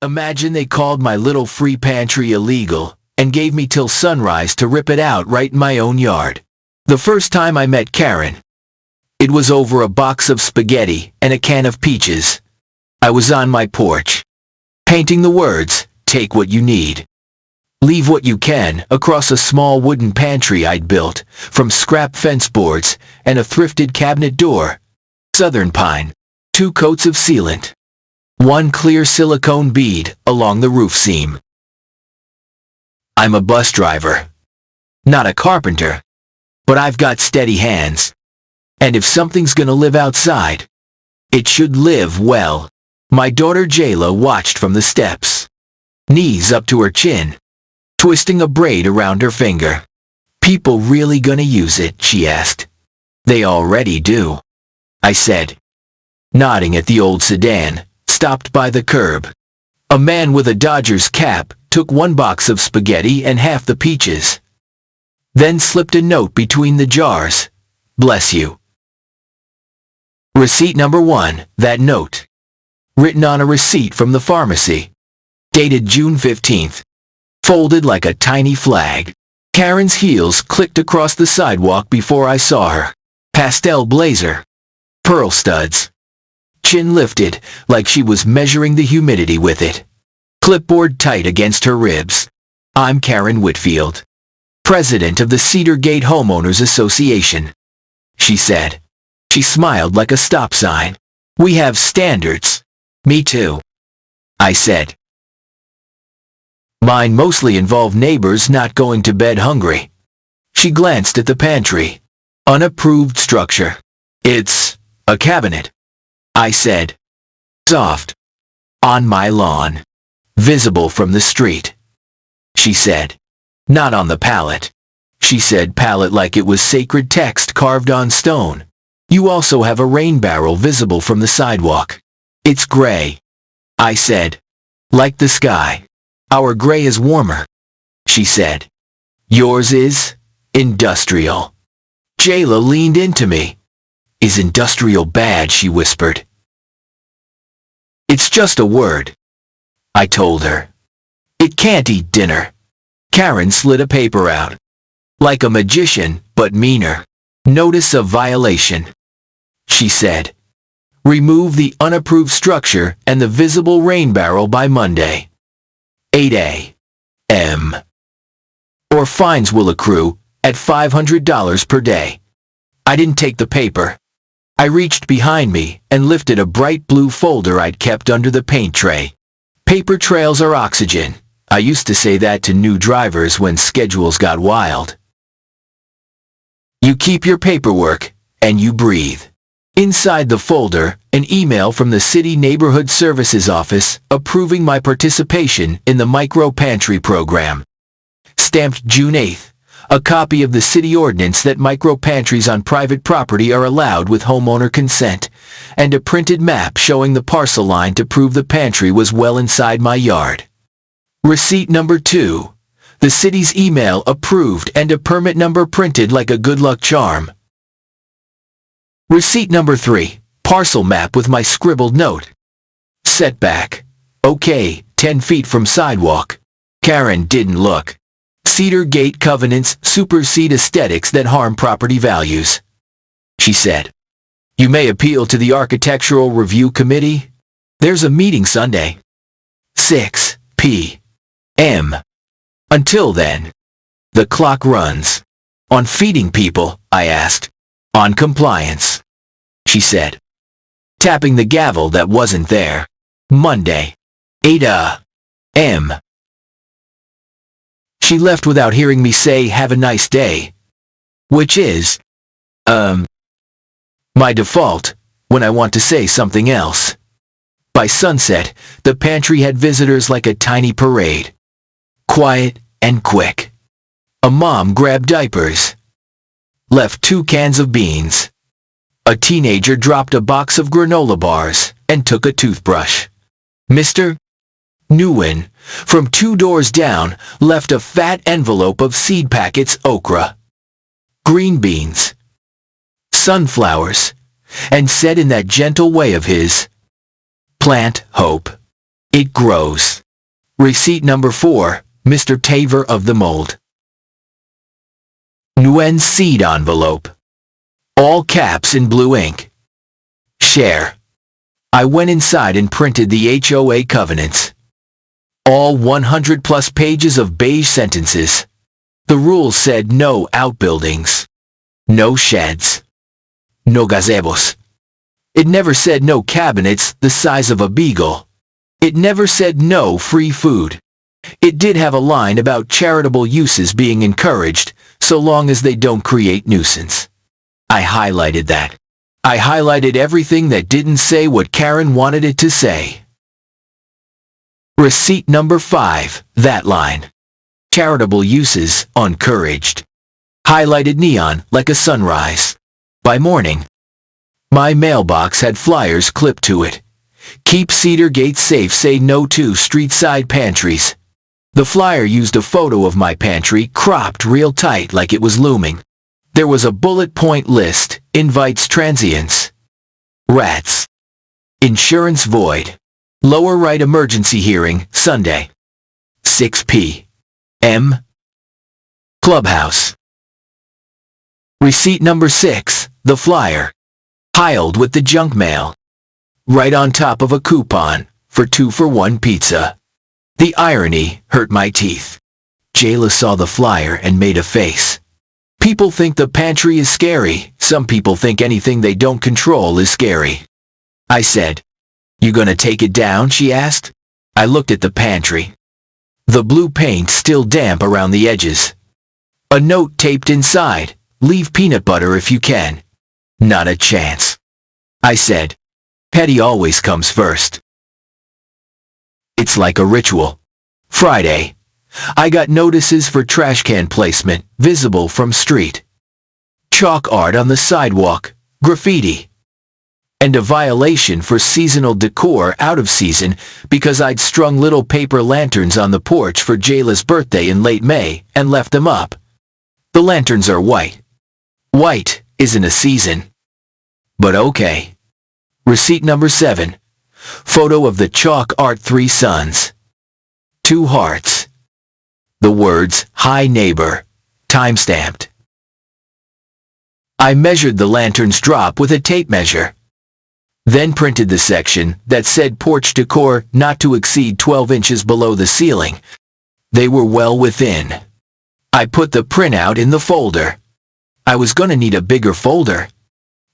Imagine they called my little free pantry illegal and gave me till sunrise to rip it out right in my own yard. The first time I met Karen, it was over a box of spaghetti and a can of peaches. I was on my porch, painting the words, "Take what you need. Leave what you can," across a small wooden pantry I'd built from scrap fence boards and a thrifted cabinet door. Southern pine, 2 coats of sealant, 1 clear silicone bead along the roof seam. I'm a bus driver, not a carpenter, but I've got steady hands. And if something's gonna live outside, it should live well. My daughter Jayla watched from the steps, knees up to her chin, twisting a braid around her finger. "People really gonna use it?" she asked. "They already do," I said, nodding at the old sedan, stopped by the curb. A man with a Dodgers cap took 1 box of spaghetti and half the peaches, then slipped a note between the jars. "Bless you." Receipt number 1, that note, written on a receipt from the pharmacy, dated June 15th, folded like a tiny flag. Karen's heels clicked across the sidewalk before I saw her. Pastel blazer, pearl studs, chin lifted like she was measuring the humidity with it, clipboard tight against her ribs. "I'm Karen Whitfield, president of the Cedar Gate Homeowners Association," she said. She smiled like a stop sign. "We have standards." "Me too," I said. "Mine mostly involve neighbors not going to bed hungry." She glanced at the pantry. "Unapproved structure." "It's a cabinet," I said. "Soft. On my lawn. Visible from the street." She said. "Not on the pallet." She said pallet like it was sacred text carved on stone. "You also have a rain barrel visible from the sidewalk." "It's gray," I said. "Like the sky. Our gray is warmer," she said. "Yours is industrial." Jayla leaned into me. "Is industrial bad?" she whispered. "It's just a word," I told her. "It can't eat dinner." Karen slid a paper out. "Like a magician, but meaner. Notice of violation," she said. "Remove the unapproved structure and the visible rain barrel by Monday, 8 a.m. or fines will accrue at $500 per day." I didn't take the paper. I reached behind me and lifted a bright blue folder I'd kept under the paint tray. "Paper trails are oxygen." I used to say that to new drivers when schedules got wild. "You keep your paperwork, and you breathe." Inside the folder, an email from the City Neighborhood Services Office approving my participation in the micro pantry program. Stamped June 8th, a copy of the city ordinance that micro pantries on private property are allowed with homeowner consent, and a printed map showing the parcel line to prove the pantry was well inside my yard. Receipt number 2, the city's email approved and a permit number printed like a good luck charm. Receipt number 3, parcel map with my scribbled note. Setback, okay, 10 feet from sidewalk. Karen didn't look. Cedar Gate covenants supersede aesthetics that harm property values, she said. "You may appeal to the Architectural Review Committee. There's a meeting Sunday, 6 p.m. Until then, the clock runs." "On feeding people?" I asked. "On compliance," she said, tapping the gavel that wasn't there. "Monday, 8 a.m. She left without hearing me say "have a nice day," which is, my default when I want to say something else. By sunset, the pantry had visitors like a tiny parade. Quiet and quick. A mom grabbed diapers, left 2 cans of beans. A teenager dropped a box of granola bars and took a toothbrush. Mr. Nguyen, from 2 doors down, left a fat envelope of seed packets, okra, green beans, sunflowers, and said in that gentle way of his, "Plant hope." It grows. Receipt number 4, Mr. Taver of the Mold. Nguyen seed envelope. All caps in blue ink. Share. I went inside and printed the HOA covenants. All 100 plus pages of beige sentences. The rules said no outbuildings. No sheds. No gazebos. It never said no cabinets the size of a beagle. It never said no free food. It did have a line about charitable uses being encouraged, so long as they don't create nuisance. I highlighted that. I highlighted everything that didn't say what Karen wanted it to say. Receipt number 5, that line. Charitable uses encouraged. Highlighted neon like a sunrise. By morning, my mailbox had flyers clipped to it. Keep Cedar Gate safe, say no to street-side pantries. The flyer used a photo of my pantry cropped real tight like it was looming. There was a bullet point list, invites transients. Rats. Insurance void. Lower right emergency hearing, Sunday. 6 p.m. Clubhouse. Receipt number 6, the flyer. Piled with the junk mail. Right on top of a coupon for 2-for-1 pizza. The irony hurt my teeth. Jayla saw the flyer and made a face. People think the pantry is scary. Some people think anything they don't control is scary. I said, "You gonna take it down?" she asked. I looked at the pantry. The blue paint still damp around the edges. A note taped inside, "Leave peanut butter if you can." Not a chance. I said, "Petty always comes first." It's like a ritual. Friday. I got notices for trash can placement, visible from street. Chalk art on the sidewalk, graffiti. And a violation for seasonal decor out of season because I'd strung little paper lanterns on the porch for Jayla's birthday in late May and left them up. The lanterns are white. White isn't a season. But okay. Receipt number 7. Photo of the chalk art 3 suns. 2 hearts. The words, "Hi neighbor," time-stamped. I measured the lantern's drop with a tape measure. Then printed the section that said porch decor not to exceed 12 inches below the ceiling. They were well within. I put the printout in the folder. I was gonna need a bigger folder.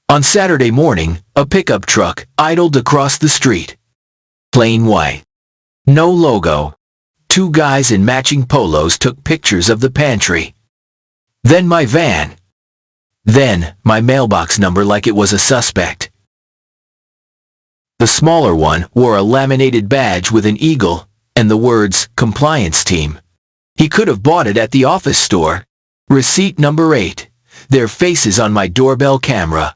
On Saturday morning, a pickup truck idled across the street. Plain white. No logo. 2 guys in matching polos took pictures of the pantry. Then my van. Then my mailbox number like it was a suspect. The smaller one wore a laminated badge with an eagle and the words, "Compliance Team." He could have bought it at the office store. Receipt number 8. Their faces on my doorbell camera.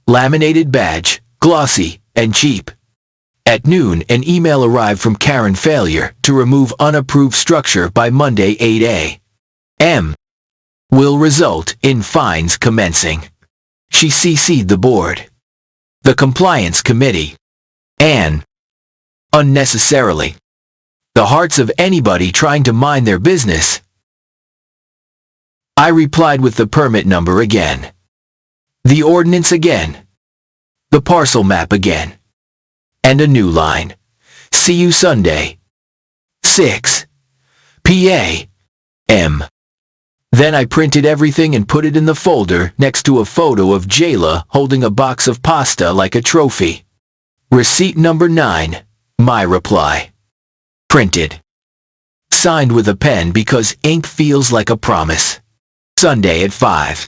Laminated badge, glossy, and cheap. At noon, an email arrived from Karen Failure to remove unapproved structure by Monday 8 a.m. Will result in fines commencing. She CC'd the board. The compliance committee. And, unnecessarily, the hearts of anybody trying to mind their business. I replied with the permit number again. The ordinance again. The parcel map again. And a new line. See you Sunday. 6 p.m. Then I printed everything and put it in the folder next to a photo of Jayla holding a box of pasta like a trophy. Receipt number 9. My reply. Printed. Signed with a pen because ink feels like a promise. Sunday at 5.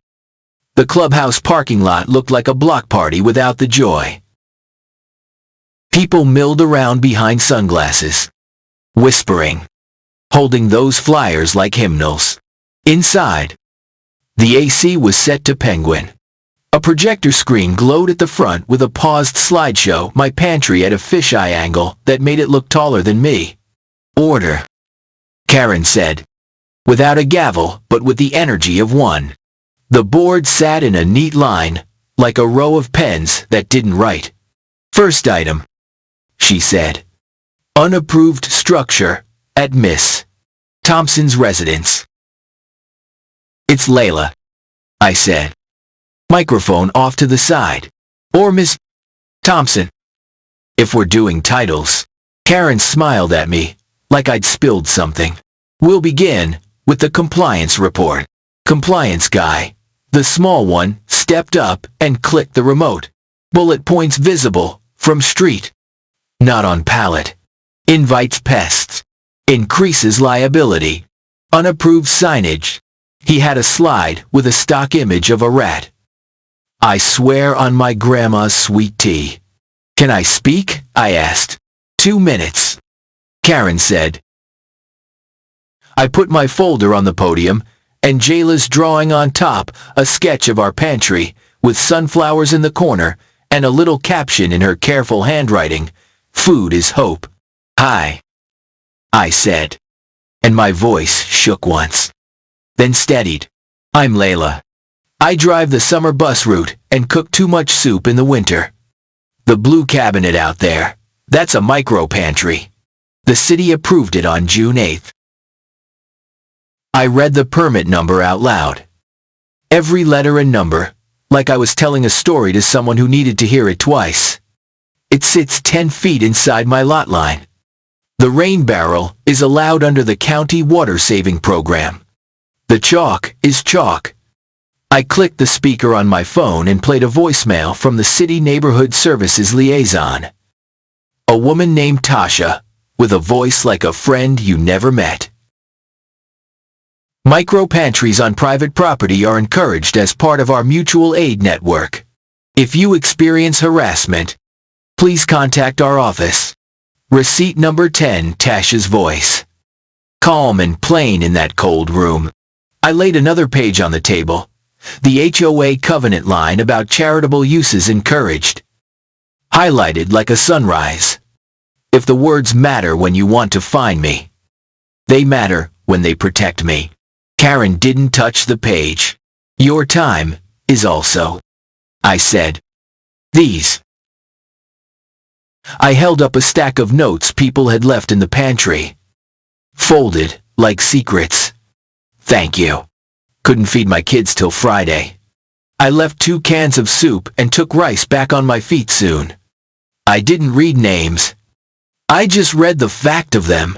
The clubhouse parking lot looked like a block party without the joy. People milled around behind sunglasses, whispering, holding those flyers like hymnals. Inside, the AC was set to penguin. A projector screen glowed at the front with a paused slideshow, my pantry at a fisheye angle that made it look taller than me. Order, Karen said, without a gavel but with the energy of one. The board sat in a neat line, like a row of pens that didn't write. First item, she said. Unapproved structure at Miss Thompson's residence. It's Layla, I said. Microphone off to the side. Or Miss Thompson, if we're doing titles. Karen smiled at me, like I'd spilled something. We'll begin with the compliance report. Compliance guy, the small one, stepped up and clicked the remote. Bullet points visible from street. Not on pallet. Invites pests. Increases liability. Unapproved signage. He had a slide with a stock image of a rat. I swear on my grandma's sweet tea. Can I speak? I asked. 2 minutes. Karen said. I put my folder on the podium, and Jayla's drawing on top a sketch of our pantry, with sunflowers in the corner, and a little caption in her careful handwriting, "Food is hope." Hi, I said, and my voice shook once, then steadied. I'm Layla. I drive the summer bus route and cook too much soup in the winter. The blue cabinet out there, that's a micro pantry. The city approved it on June 8th. I read the permit number out loud. Every letter and number, like I was telling a story to someone who needed to hear it twice. It sits 10 feet inside my lot line. The rain barrel is allowed under the county water saving program. The chalk is chalk. I clicked the speaker on my phone and played a voicemail from the city neighborhood services liaison. A woman named Tasha, with a voice like a friend you never met. Micro-pantries on private property are encouraged as part of our mutual aid network. If you experience harassment, please contact our office. Receipt number 10, Tasha's voice. Calm and plain in that cold room. I laid another page on the table. The HOA covenant line about charitable uses encouraged. Highlighted like a sunrise. If the words matter when you want to find me, they matter when they protect me. Karen didn't touch the page. Your time is also. I said. These. I held up a stack of notes people had left in the pantry. Folded like secrets. Thank you. Couldn't feed my kids till Friday. I left 2 cans of soup and took rice back on my feet soon. I didn't read names. I just read the fact of them.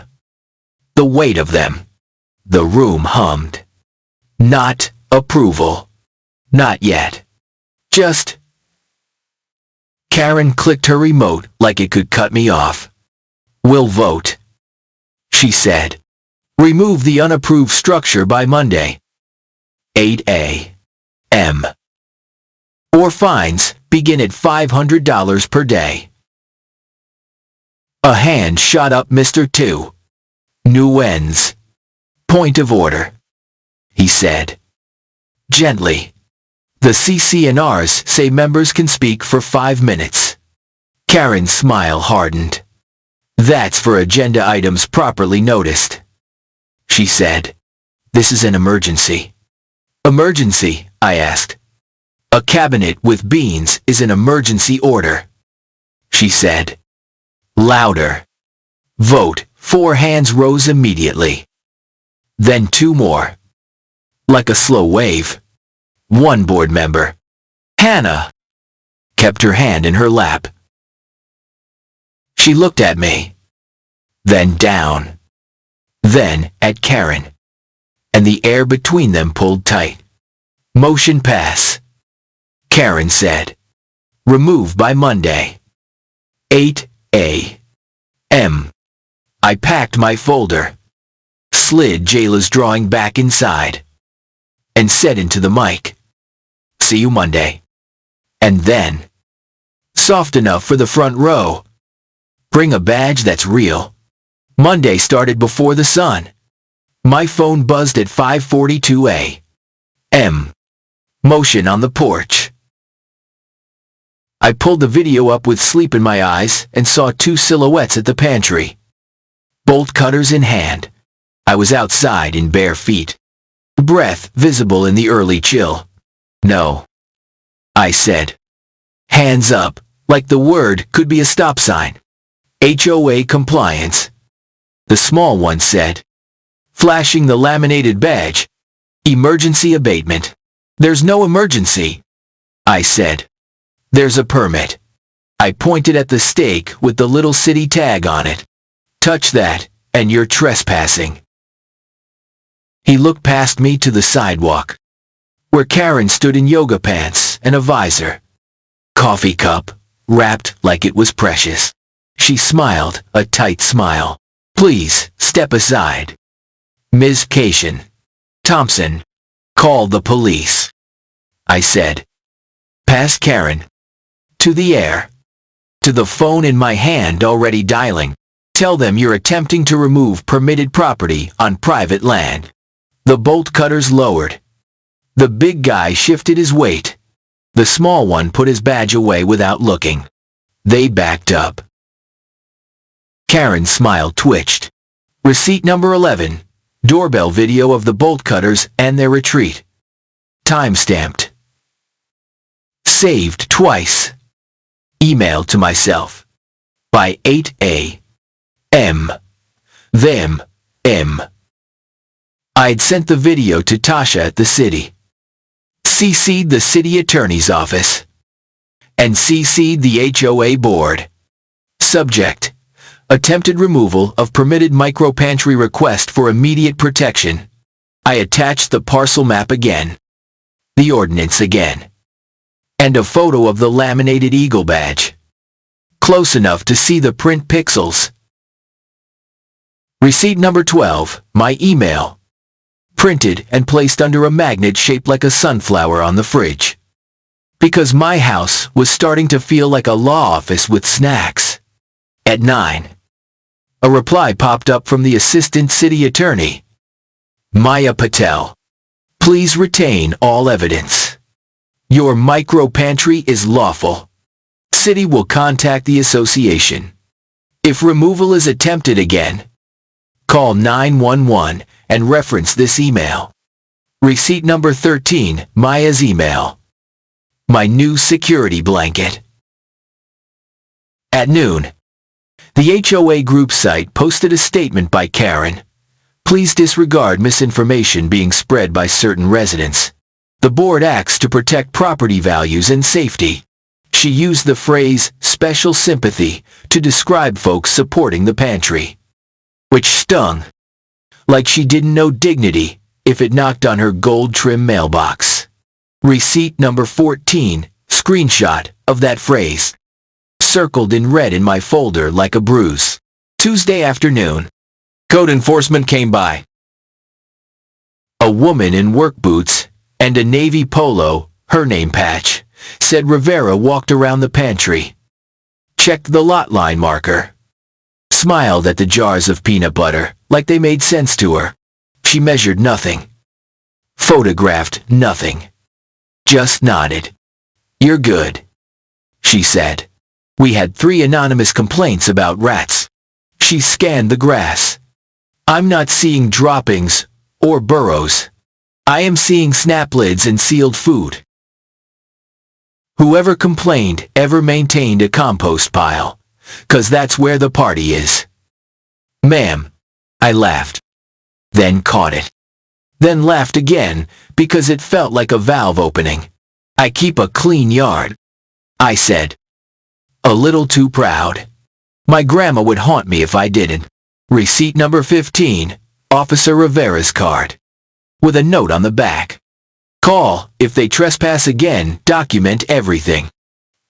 The weight of them. The room hummed. Not approval. Not yet. Just. Karen clicked her remote like it could cut me off. We'll vote, she said. Remove the unapproved structure by Monday. 8 a.m. Or fines begin at $500 per day. A hand shot up. Mr. 2. Nuens. Point of order, he said. Gently. The CC&Rs say members can speak for 5 minutes. Karen's smile hardened. That's for agenda items properly noticed, she said. This is an emergency. Emergency, I asked. A cabinet with beans is an emergency order, she said. Louder. Vote. 4 hands rose immediately. Then 2 more. Like a slow wave. 1 board member, Hannah, kept her hand in her lap. She looked at me. Then down. Then at Karen. And the air between them pulled tight. Motion pass. Karen said. Remove by Monday. 8 a.m. I packed my folder. Slid Jayla's drawing back inside. And said into the mic. See you Monday. And then. Soft enough for the front row. Bring a badge that's real. Monday started before the sun. My phone buzzed at 5:42 a.m. Motion on the porch. I pulled the video up with sleep in my eyes and saw 2 silhouettes at the pantry. Bolt cutters in hand. I was outside in bare feet. Breath visible in the early chill. No, I said. Hands up, like the word could be a stop sign. HOA compliance, the small one said, flashing the laminated badge. Emergency abatement. There's no emergency, I said. There's a permit. I pointed at the stake with the little city tag on it. Touch that, and you're trespassing. He looked past me to the sidewalk, where Karen stood in yoga pants and a visor. Coffee cup, wrapped like it was precious. She smiled, a tight smile. Please, step aside. Ms. Cation. Thompson. Call the police. I said. Past Karen. To the air. To the phone in my hand already dialing. Tell them you're attempting to remove permitted property on private land. The bolt cutters lowered. The big guy shifted his weight. The small one put his badge away without looking. They backed up. Karen's smile twitched. Receipt number 11. Doorbell video of the bolt cutters and their retreat. Time-stamped. Saved twice. Emailed to myself. By 8 a.m. Them. M. I'd sent the video to Tasha at the city. CC'd the city attorney's office. And CC'd the HOA board. Subject. Attempted removal of permitted micropantry request for immediate protection. I attached the parcel map again. The ordinance again. And a photo of the laminated eagle badge. Close enough to see the print pixels. Receipt number 12, my email. Printed and placed under a magnet shaped like a sunflower on the fridge. Because my house was starting to feel like a law office with snacks. At 9. A reply popped up from the assistant city attorney. Maya Patel. Please retain all evidence. Your micropantry is lawful. City will contact the association. If removal is attempted again, call 911 and reference this email. Receipt number 13, Maya's email. My new security blanket. At noon, the HOA group site posted a statement by Karen. Please disregard misinformation being spread by certain residents. The board acts to protect property values and safety. She used the phrase, special sympathy, to describe folks supporting the pantry. Which stung. Like she didn't know dignity if it knocked on her gold-trim mailbox. Receipt number 14, screenshot of that phrase. Circled in red in my folder like a bruise. Tuesday afternoon. Code enforcement came by. A woman in work boots and a navy polo, her name patch, said Rivera walked around the pantry. Checked the lot line marker. Smiled at the jars of peanut butter, like they made sense to her. She measured nothing. Photographed nothing. Just nodded. You're good, she said. We had 3 anonymous complaints about rats. She scanned the grass. I'm not seeing droppings or burrows. I am seeing snap lids and sealed food. Whoever complained ever maintained a compost pile, 'cause that's where the party is. Ma'am, I laughed. Then caught it. Then laughed again, because it felt like a valve opening. I keep a clean yard, I said. A little too proud. My grandma would haunt me if I didn't. Receipt number 15, Officer Rivera's card. With a note on the back. Call, if they trespass again, document everything.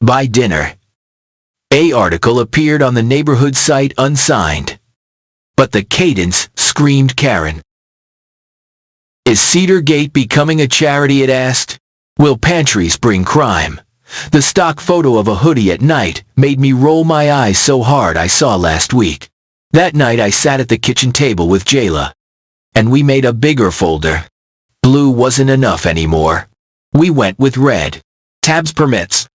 By dinner. A article appeared on the neighborhood site unsigned. But the cadence screamed Karen. Is Cedar Gate becoming a charity, it asked? Will pantries bring crime? The stock photo of a hoodie at night made me roll my eyes so hard I saw last week. That night I sat at the kitchen table with Jayla. And we made a bigger folder. Blue wasn't enough anymore. We went with red. Tabs permits.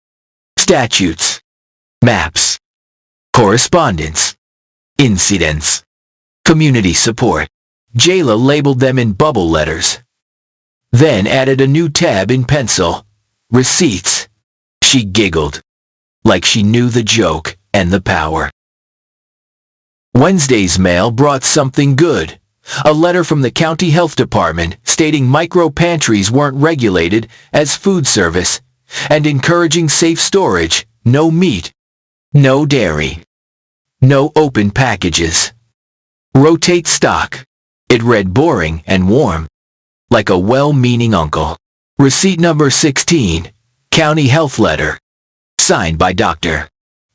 Statutes. Maps. Correspondence. Incidents. Community support. Jayla labeled them in bubble letters. Then added a new tab in pencil. Receipts. She giggled. Like she knew the joke and the power. Wednesday's mail brought something good. A letter from the county health department stating micro pantries weren't regulated as food service and encouraging safe storage, no meat, no dairy, no open packages. Rotate stock. It read boring and warm, like a well-meaning uncle. Receipt number 16, county health letter, signed by Dr.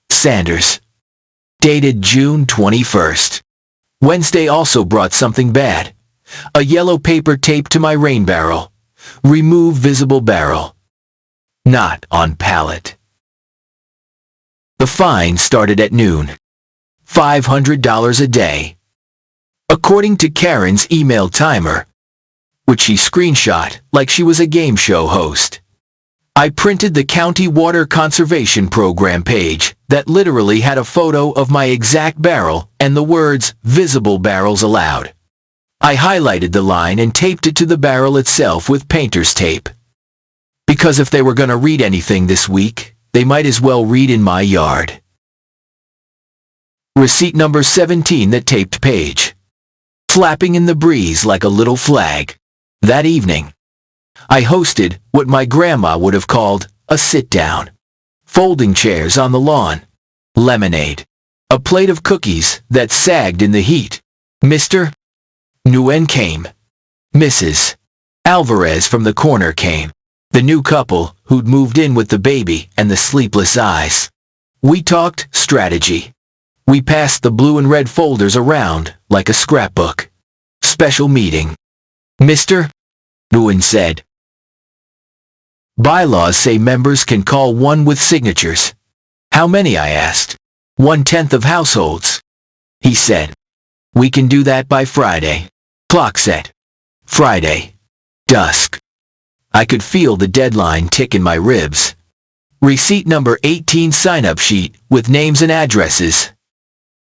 Sanders. Dated June 21st. Wednesday also brought something bad. A yellow paper taped to my rain barrel. Remove visible barrel. Not on pallet. The fine started at noon. $500 a day. According to Karen's email timer, which she screenshot like she was a game show host. I printed the County Water Conservation Program page that literally had a photo of my exact barrel and the words, visible barrels allowed. I highlighted the line and taped it to the barrel itself with painter's tape. Because if they were going to read anything this week, they might as well read in my yard. Receipt number 17, that taped page. Flapping in the breeze like a little flag. That evening, I hosted what my grandma would have called a sit-down. Folding chairs on the lawn. Lemonade. A plate of cookies that sagged in the heat. Mr. Nguyen came. Mrs. Alvarez from the corner came. The new couple who'd moved in with the baby and the sleepless eyes. We talked strategy. We passed the blue and red folders around like a scrapbook. Special meeting. Mr. Nguyen said. Bylaws say members can call one with signatures. How many, I asked. 1/10 of households. He said. We can do that by Friday. Clock set. Friday. Dusk. I could feel the deadline tick in my ribs. Receipt number 18, sign-up sheet with names and addresses.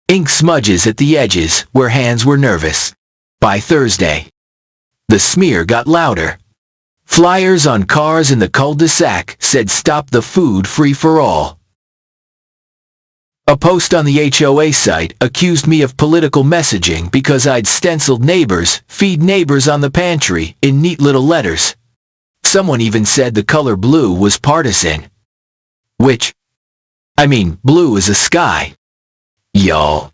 Ink smudges at the edges where hands were nervous. By Thursday. The smear got louder. Flyers on cars in the cul-de-sac said stop the food free for all. A post on the HOA site accused me of political messaging because I'd stenciled neighbors, feed neighbors on the pantry in neat little letters. Someone even said the color blue was partisan. Blue is a sky. Y'all.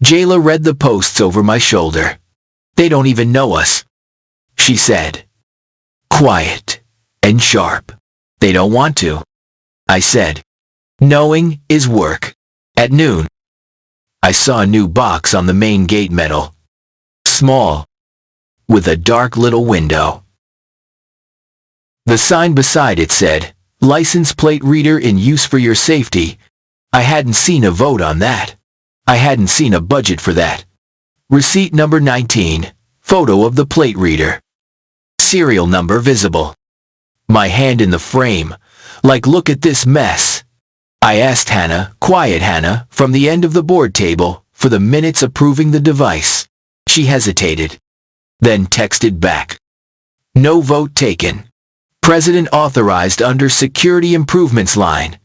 Jayla read the posts over my shoulder. They don't even know us, she said. Quiet and sharp. They don't want to. I said. Knowing is work. At noon, I saw a new box on the main gate metal. Small, with a dark little window. The sign beside it said, license plate reader in use for your safety. I hadn't seen a vote on that. I hadn't seen a budget for that. Receipt number 19, photo of the plate reader. Serial number visible. My hand in the frame, like look at this mess. I asked Hannah, quiet Hannah, from the end of the board table, for the minutes approving the device. She hesitated, then texted back. No vote taken. President authorized under security improvements line.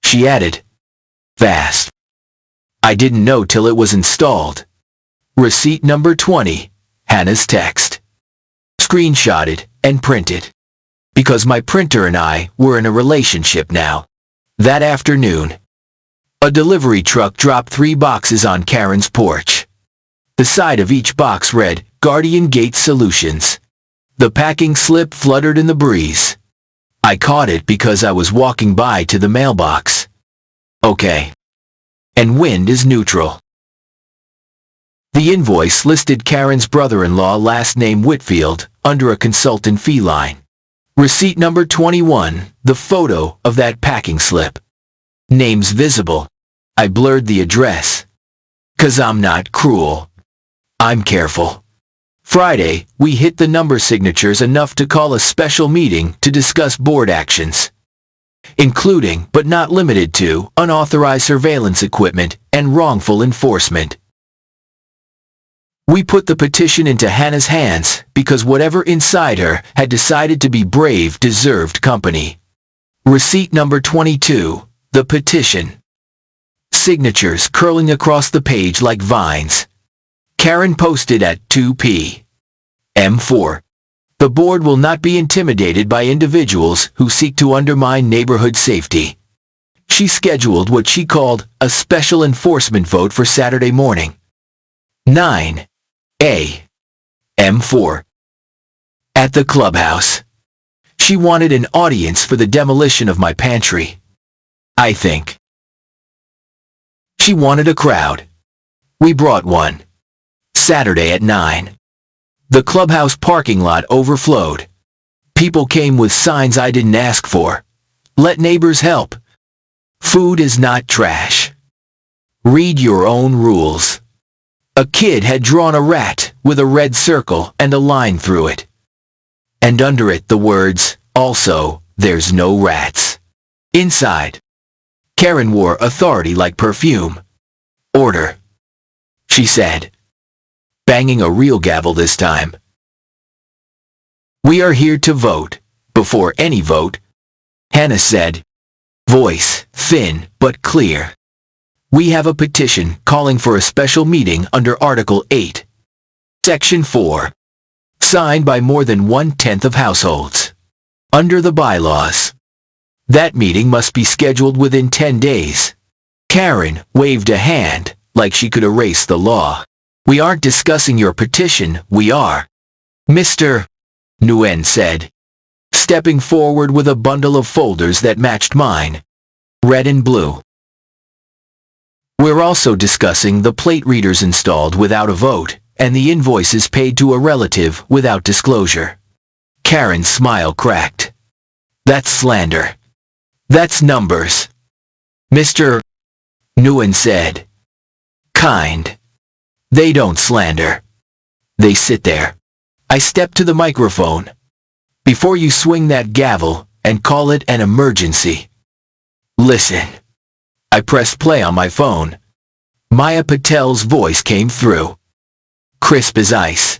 She added, fast. I didn't know till it was installed. Receipt number 20, Hannah's text. Screenshotted and printed. Because my printer and I were in a relationship now. That afternoon, a delivery truck dropped 3 boxes on Karen's porch. The side of each box read, Guardian Gate Solutions. The packing slip fluttered in the breeze. I caught it because I was walking by to the mailbox. Okay. And wind is neutral. The invoice listed Karen's brother-in-law, last name Whitfield, under a consultant fee line. Receipt number 21, the photo of that packing slip. Names visible. I blurred the address. 'Cause I'm not cruel. I'm careful. Friday, we hit the number signatures enough to call a special meeting to discuss board actions, including but not limited to unauthorized surveillance equipment and wrongful enforcement. We put the petition into Hannah's hands because whatever inside her had decided to be brave deserved company. Receipt number 22, the petition. Signatures curling across the page like vines. Karen posted at 2 p.m. 4. The board will not be intimidated by individuals who seek to undermine neighborhood safety. She scheduled what she called a special enforcement vote for Saturday morning. 9 a.m. 4. At the clubhouse. She wanted an audience for the demolition of my pantry. I think. She wanted a crowd. We brought one. Saturday at 9. The clubhouse parking lot overflowed. People came with signs I didn't ask for. Let neighbors help. Food is not trash. Read your own rules. A kid had drawn a rat with a red circle and a line through it. And under it the words, also, there's no rats. Inside. Karen wore authority like perfume. Order, she said, banging a real gavel this time. We are here to vote. Before any vote, Hannah said, voice thin but clear. We have a petition calling for a special meeting under Article 8, Section 4, signed by more than 1/10 of households. Under the bylaws, that meeting must be scheduled within 10 days. Karen waved a hand like she could erase the law. We aren't discussing your petition, we are. Mr. Nguyen said, stepping forward with a bundle of folders that matched mine, red and blue. We're also discussing the plate readers installed without a vote, and the invoices paid to a relative without disclosure. Karen's smile cracked. That's slander. That's numbers. Mr. Nguyen said. Kind. They don't slander. They sit there. I stepped to the microphone. Before you swing that gavel and call it an emergency. Listen. I pressed play on my phone. Maya Patel's voice came through. Crisp as ice.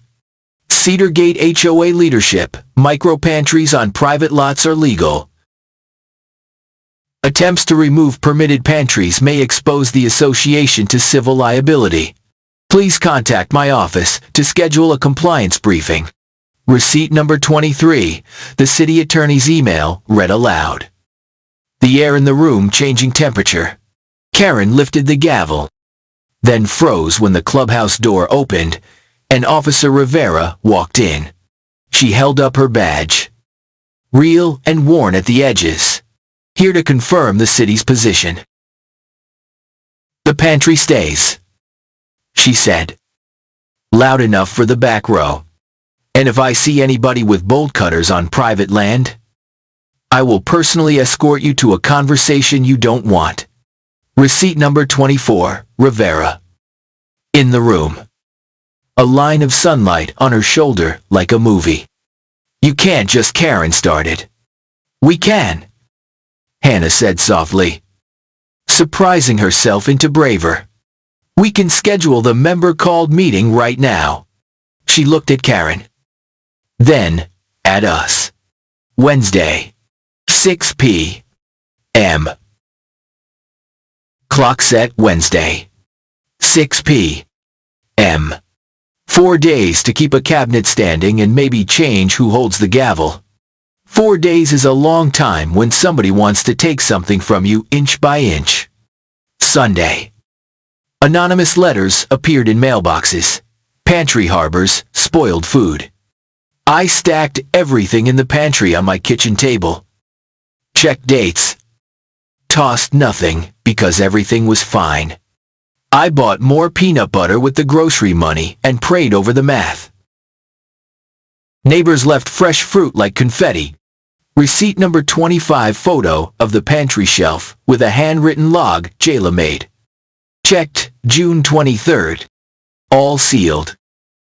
Cedar Gate HOA leadership, micro-pantries on private lots are legal. Attempts to remove permitted pantries may expose the association to civil liability. Please contact my office to schedule a compliance briefing. Receipt number 23, the city attorney's email read aloud. The air in the room changing temperature. Karen lifted the gavel, then froze when the clubhouse door opened and Officer Rivera walked in. She held up her badge. Real and worn at the edges. Here to confirm the city's position. The pantry stays, she said. Loud enough for the back row. And if I see anybody with bolt cutters on private land, I will personally escort you to a conversation you don't want. Receipt number 24, Rivera. In the room. A line of sunlight on her shoulder like a movie. You can't just Karen started. We can, Hannah said softly, surprising herself into braver. We can schedule the member-called meeting right now. She looked at Karen. Then, at us. Wednesday, 6 p.m. Clock set Wednesday, 6 p.m. 4 days to keep a cabinet standing and maybe change who holds the gavel. 4 days is a long time when somebody wants to take something from you inch by inch. Sunday. Anonymous letters appeared in mailboxes. Pantry harbors spoiled food. I stacked everything in the pantry on my kitchen table. Checked dates. Tossed nothing because everything was fine. I bought more peanut butter with the grocery money and prayed over the math. Neighbors left fresh fruit like confetti. Receipt number 25 photo of the pantry shelf with a handwritten log Jayla made. Checked June 23rd. All sealed.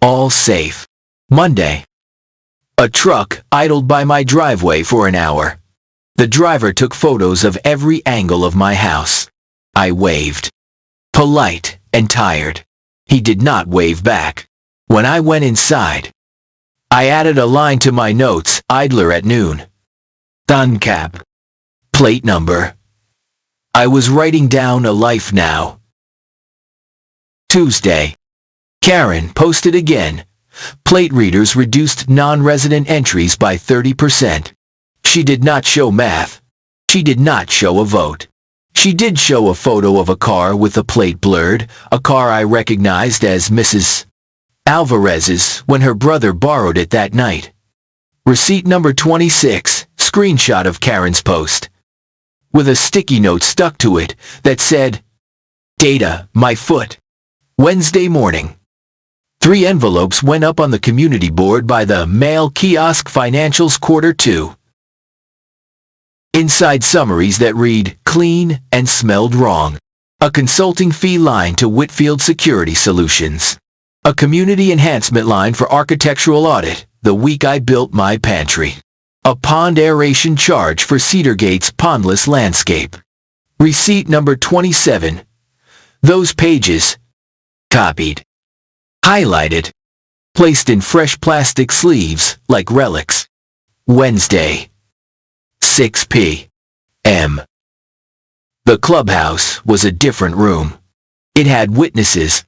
All safe. Monday. A truck idled by my driveway for an hour. The driver took photos of every angle of my house. I waved. Polite and tired. He did not wave back. When I went inside, I added a line to my notes, idler at noon. Duncab. Plate number I was writing down a life now. Tuesday. Karen posted again. Plate readers reduced non-resident entries by 30%. She did not show math. She did not show a vote. She did show a photo of a car with the plate blurred, a car I recognized as Mrs. Alvarez's when her brother borrowed it that night. Receipt number 26, screenshot of Karen's post, with a sticky note stuck to it that said, "Data, my foot." Wednesday morning. 3 envelopes went up on the community board by the Mail Kiosk Financials Q2. Inside summaries that read, "Clean and smelled wrong." A consulting fee line to Whitfield Security Solutions. A community enhancement line for architectural audit, the week I built my pantry. A pond aeration charge for Cedar Gate's pondless landscape. Receipt number 27. Those pages, copied, highlighted, placed in fresh plastic sleeves like relics. Wednesday, 6 p.m. The clubhouse was a different room. It had witnesses.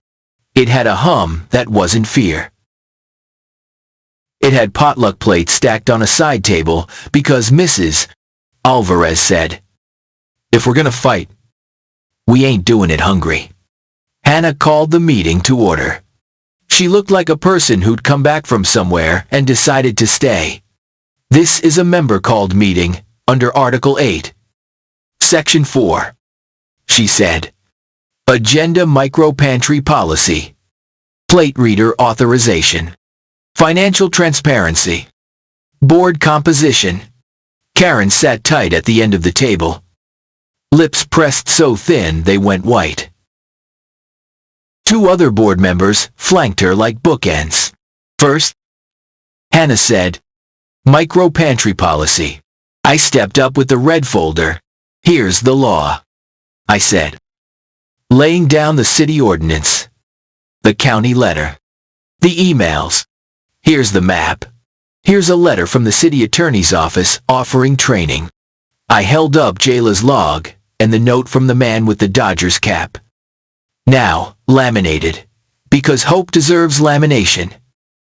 It had a hum that wasn't fear. It had potluck plates stacked on a side table because Mrs. Alvarez said, "If we're gonna fight, we ain't doing it hungry." Hannah called the meeting to order. She looked like a person who'd come back from somewhere and decided to stay. "This is a member-called meeting under Article 8, Section 4, she said. Agenda Micro-Pantry Policy. Plate Reader Authorization. Financial Transparency. Board Composition. Karen sat tight at the end of the table. Lips pressed so thin they went white. 2 other board members flanked her like bookends. First, Hannah said, "Micro-Pantry Policy." I stepped up with the red folder. "Here's the law," I said, laying down the city ordinance, the county letter, the emails. Here's the map. Here's a letter from the city attorney's office offering training. I held up Jayla's log and the note from the man with the Dodgers cap. Now, laminated, because hope deserves lamination.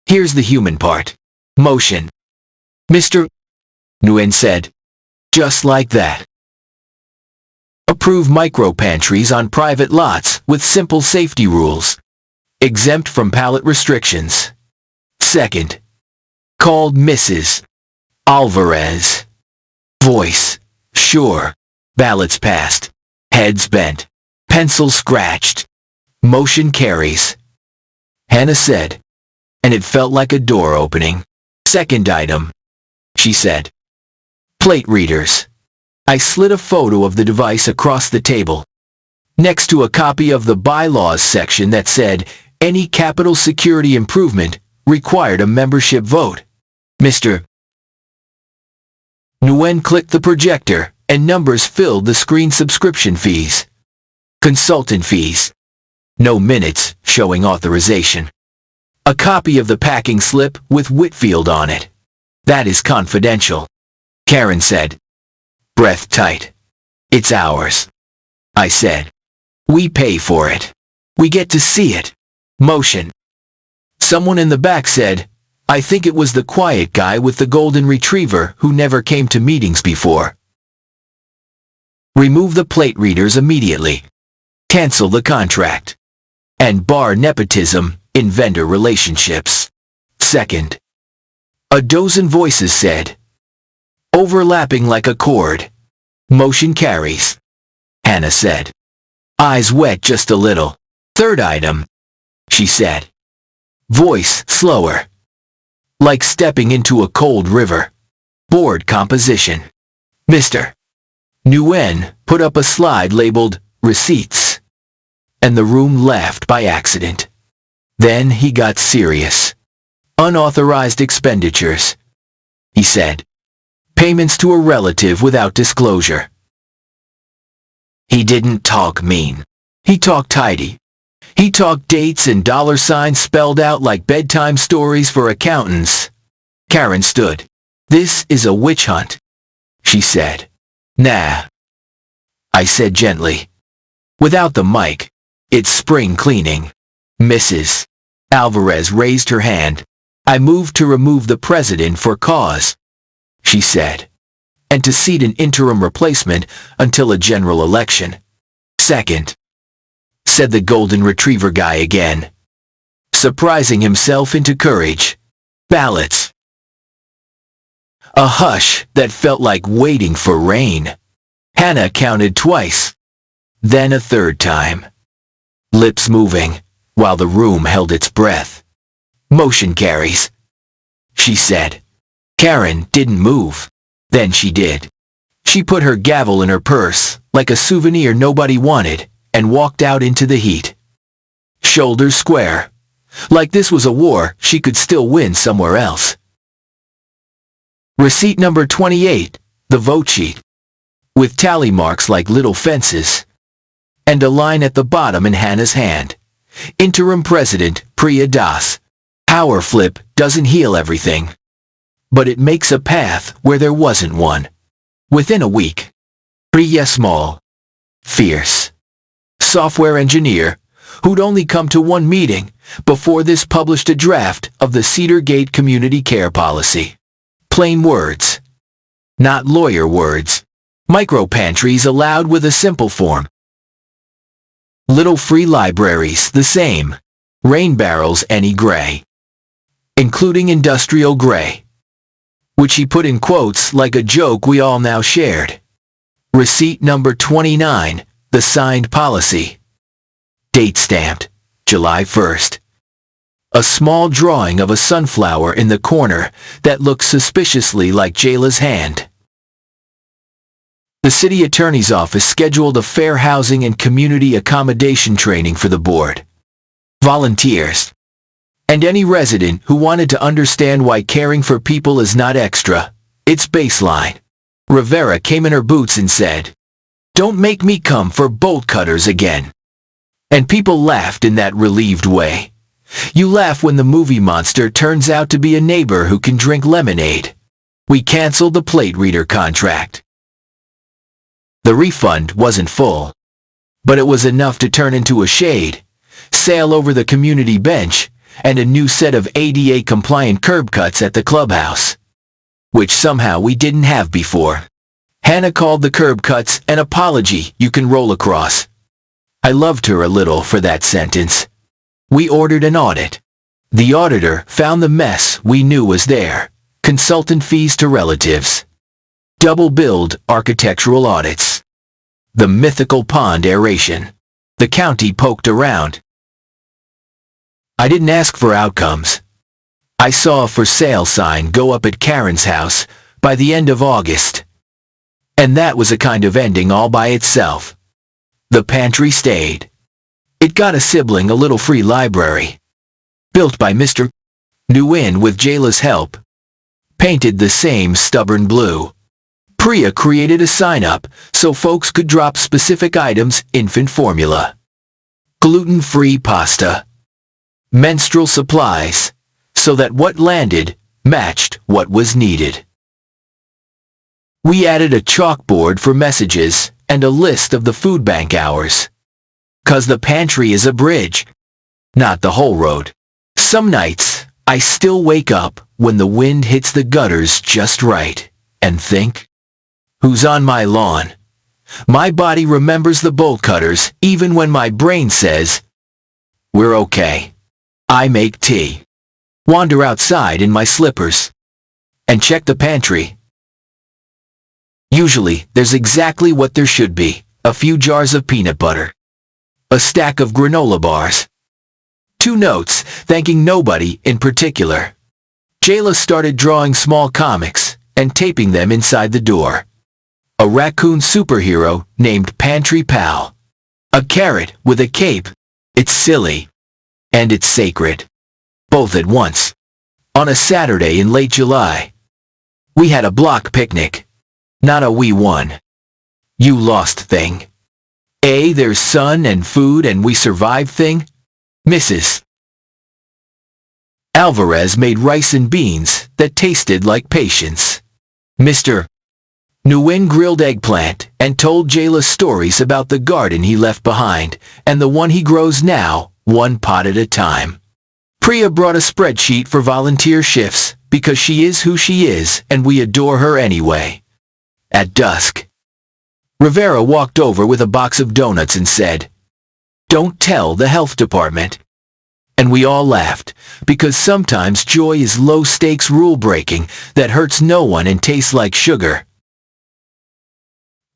Here's the human part. Motion. Mr. Nguyen said, just like that. Approve micro-pantries on private lots with simple safety rules. Exempt from pallet restrictions. Second. Called Mrs. Alvarez. Voice. Sure. Ballots passed. Heads bent. Pencils scratched. Motion carries. Hannah said. And it felt like a door opening. Second item. She said. Plate readers. I slid a photo of the device across the table, next to a copy of the bylaws section that said any capital security improvement required a membership vote. Mr. Nguyen clicked the projector, and numbers filled the screen. Subscription fees. Consultant fees. No minutes showing authorization. A copy of the packing slip with Whitfield on it. That is confidential, Karen said. Breath tight. It's ours. I said. We pay for it. We get to see it. Motion. Someone in the back said, I think it was the quiet guy with the golden retriever who never came to meetings before. Remove the plate readers immediately. Cancel the contract. And bar nepotism in vendor relationships. Second. A dozen voices said. Overlapping like a cord. Motion carries. Hannah said. Eyes wet just a little. Third item. She said. Voice slower. Like stepping into a cold river. Board composition. Mr. Nguyen put up a slide labeled Receipts. And the room laughed by accident. Then he got serious. Unauthorized expenditures. He said. Payments to a relative without disclosure. He didn't talk mean. He talked tidy. He talked dates and dollar signs spelled out like bedtime stories for accountants. Karen stood. This is a witch hunt, she said. Nah. I said gently. Without the mic. It's spring cleaning. Mrs. Alvarez raised her hand. I moved to remove the president for cause, she said, and to seat an interim replacement until a general election. Second, said the golden retriever guy again, surprising himself into courage. Ballots. A hush that felt like waiting for rain. Hannah counted twice, then a third time. Lips moving, while the room held its breath. Motion carries, she said. Karen didn't move. Then she did. She put her gavel in her purse, like a souvenir nobody wanted, and walked out into the heat. Shoulders square. Like this was a war she could still win somewhere else. Receipt number 28, the vote sheet, with tally marks like little fences, and a line at the bottom in Hannah's hand. Interim President Priya Das. Power flip doesn't heal everything, but it makes a path where there wasn't one. Within a week, Priya Small, fierce, software engineer, who'd only come to one meeting before this, published a draft of the Cedar Gate Community Care Policy. Plain words, not lawyer words. Micro pantries allowed with a simple form. Little free libraries the same. Rain barrels any gray, including industrial gray, which he put in quotes like a joke we all now shared. Receipt number 29, the signed policy. Date stamped, July 1st. A small drawing of a sunflower in the corner that looks suspiciously like Jayla's hand. The city attorney's office scheduled a fair housing and community accommodation training for the board, volunteers, and any resident who wanted to understand why caring for people is not extra, it's baseline. Rivera came in her boots and said, "Don't make me come for bolt cutters again." And people laughed in that relieved way. You laugh when the movie monster turns out to be a neighbor who can drink lemonade. We canceled the plate reader contract. The refund wasn't full, but it was enough to turn into a shade, sail over the community bench, and a new set of ADA-compliant curb cuts at the clubhouse, which somehow we didn't have before. Hannah called the curb cuts an apology you can roll across. I loved her a little for that sentence. We ordered an audit. The auditor found the mess we knew was there. Consultant fees to relatives. Double-billed architectural audits. The mythical pond aeration. The county poked around. I didn't ask for outcomes. I saw a for sale sign go up at Karen's house by the end of August. And that was a kind of ending all by itself. The pantry stayed. It got a sibling a little free library. Built by Mr. New in with Jayla's help. Painted the same stubborn blue. Priya created a sign-up so folks could drop specific items: infant formula, gluten-free pasta, menstrual supplies, so that what landed matched what was needed. We added a chalkboard for messages and a list of the food bank hours. 'Cause the pantry is a bridge, not the whole road. Some nights, I still wake up when the wind hits the gutters just right, and think, who's on my lawn? My body remembers the bolt cutters even when my brain says, we're okay. I make tea, wander outside in my slippers, and check the pantry. Usually, there's exactly what there should be: a few jars of peanut butter, a stack of granola bars, 2 notes thanking nobody in particular. Jayla started drawing small comics and taping them inside the door. A raccoon superhero named Pantry Pal. A carrot with a cape. It's silly. And it's sacred. Both at once. On a Saturday in late July. We had a block picnic. Not a we won, you lost thing. There's sun and food and we survived thing. Mrs. Alvarez made rice and beans that tasted like patience. Mr. Nguyen grilled eggplant and told Jayla stories about the garden he left behind and the one he grows now, one pot at a time. Priya brought a spreadsheet for volunteer shifts because she is who she is and we adore her anyway. At dusk, Rivera walked over with a box of donuts and said, "Don't tell the health department." And we all laughed, because sometimes joy is low-stakes rule-breaking that hurts no one and tastes like sugar.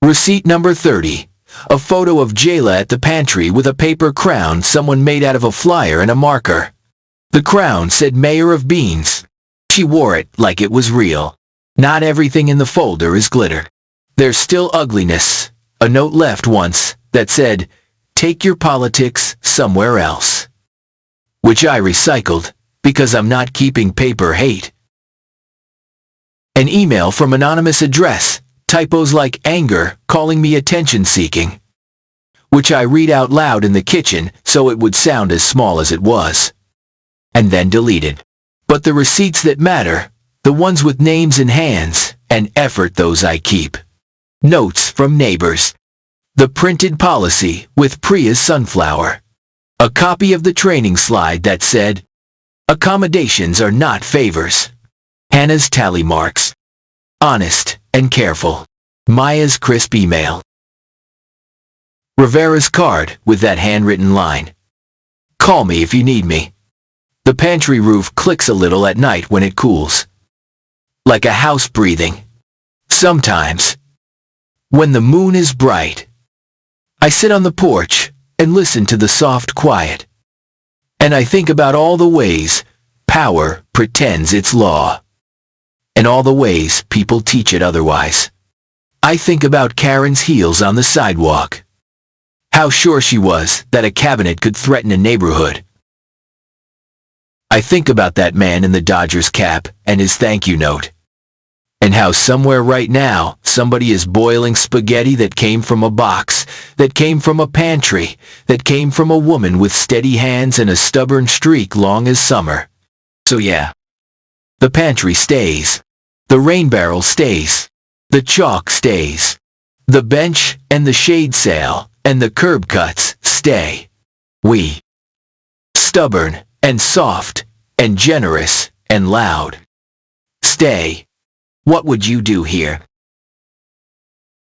Receipt number 30. A photo of Jayla at the pantry with a paper crown someone made out of a flyer and a marker. The crown said Mayor of Beans. She wore it like it was real. Not everything in the folder is glitter. There's still ugliness. A note left once that said, "Take your politics somewhere else." Which I recycled, because I'm not keeping paper hate. An email from anonymous address, typos like anger, calling me attention-seeking. Which I read out loud in the kitchen so it would sound as small as it was. And then deleted. But the receipts that matter, the ones with names and hands, and effort, those I keep. Notes from neighbors. The printed policy with Priya's sunflower. A copy of the training slide that said, "Accommodations are not favors." Hannah's tally marks. Honest and careful. Maya's crisp email. Rivera's card with that handwritten line. "Call me if you need me." The pantry roof clicks a little at night when it cools. Like a house breathing. Sometimes, when the moon is bright, I sit on the porch and listen to the soft quiet. And I think about all the ways power pretends it's law. And all the ways people teach it otherwise. I think about Karen's heels on the sidewalk. How sure she was that a cabinet could threaten a neighborhood. I think about that man in the Dodgers cap and his thank you note. And how somewhere right now, somebody is boiling spaghetti that came from a box, that came from a pantry, that came from a woman with steady hands and a stubborn streak long as summer. So yeah, the pantry stays. The rain barrel stays. The chalk stays. The bench and the shade sail and the curb cuts stay. We. Stubborn and soft and generous and loud. Stay. What would you do here?